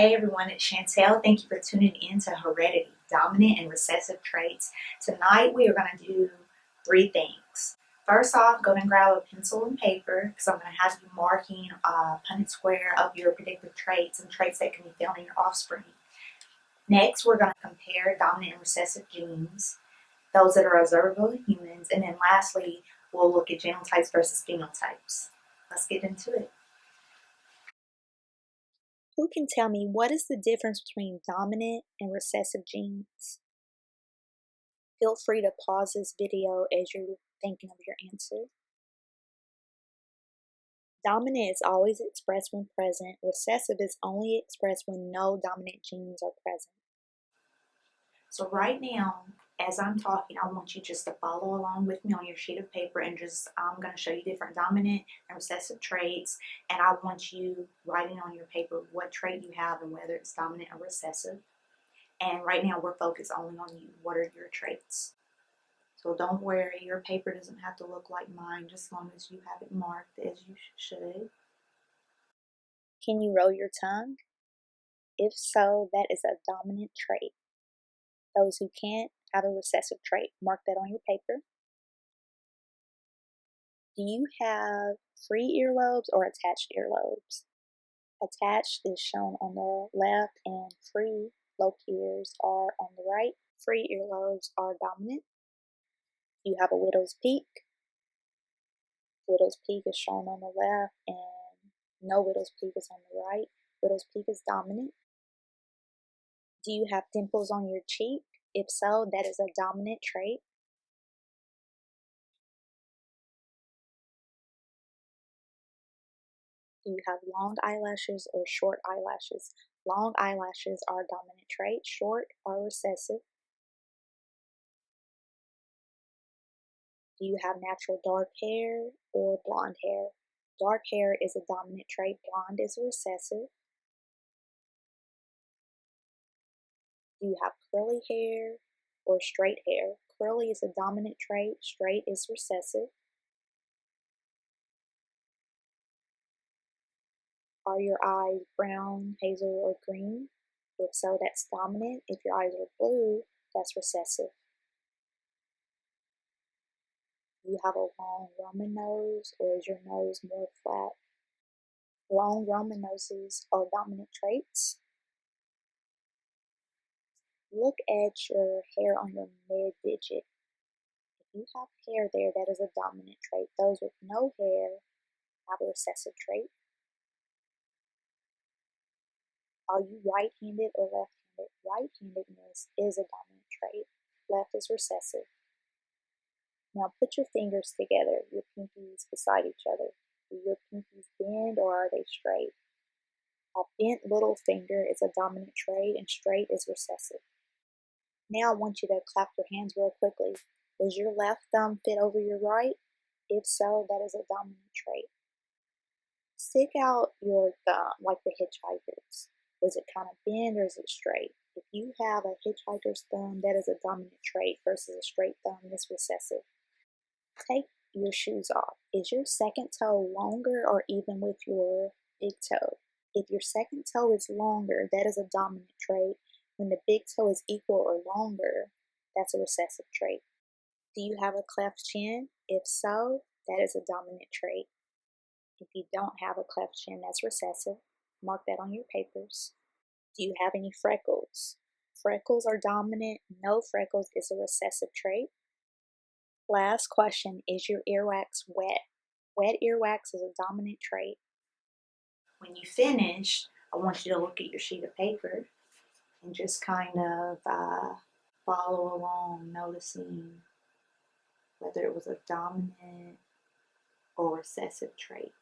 Hey everyone, it's Chantel. Thank you for tuning in to Heredity, Dominant and Recessive Traits. Tonight we are going to do 3 things. First off, go and grab a pencil and paper because I'm going to have you marking Punnett square of your predictive traits and traits that can be found in your offspring. Next, we're going to compare dominant and recessive genes, those that are observable in humans, and then lastly, we'll look at genotypes versus phenotypes. Let's get into it. Who can tell me what is the difference between dominant and recessive genes? Feel free to pause this video as you're thinking of your answer. Dominant is always expressed when present. Recessive is only expressed when no dominant genes are present. So right now, as I'm talking, I want you just to follow along with me on your sheet of paper and I'm going to show you different dominant and recessive traits, and I want you writing on your paper what trait you have and whether it's dominant or recessive. And right now we're focused only on you. What are your traits? So don't worry, your paper doesn't have to look like mine, just as long as you have it marked as you should. Can you roll your tongue? If so, that is a dominant trait. Those who can't have a recessive trait, mark that on your paper. Do you have free earlobes or attached earlobes? Attached is shown on the left and free locates are on the right. Free earlobes are dominant. You have a widow's peak. Widow's peak is shown on the left and no widow's peak is on the right. Widow's peak is dominant. Do you have dimples on your cheek? If so, that is a dominant trait. Do you have long eyelashes or short eyelashes? Long eyelashes are a dominant trait. Short are recessive. Do you have natural dark hair or blonde hair? Dark hair is a dominant trait. Blonde is recessive. Do you have curly hair or straight hair? Curly is a dominant trait. Straight is recessive. Are your eyes brown, hazel, or green? If so, that's dominant. If your eyes are blue, that's recessive. Do you have a long Roman nose, or is your nose more flat? Long Roman noses are dominant traits. Look at your hair on your mid-digit. If you have hair there, that is a dominant trait. Those with no hair have a recessive trait. Are you right-handed or left-handed? Right-handedness is a dominant trait. Left is recessive. Now put your fingers together, your pinkies beside each other. Do your pinkies bend or are they straight? A bent little finger is a dominant trait and straight is recessive. Now I want you to clap your hands real quickly. Does your left thumb fit over your right? If so, that is a dominant trait. Stick out your thumb like the hitchhikers. Does it kind of bend or is it straight? If you have a hitchhiker's thumb, that is a dominant trait versus a straight thumb that's recessive. Take your shoes off. Is your second toe longer or even with your big toe? If your second toe is longer, that is a dominant trait. When the big toe is equal or longer, that's a recessive trait. Do you have a cleft chin? If so, that is a dominant trait. If you don't have a cleft chin, that's recessive. Mark that on your papers. Do you have any freckles? Freckles are dominant. No freckles is a recessive trait. Last question, is your earwax wet? Wet earwax is a dominant trait. When you finish, I want you to look at your sheet of paper and just kind of follow along, noticing whether it was a dominant or recessive trait.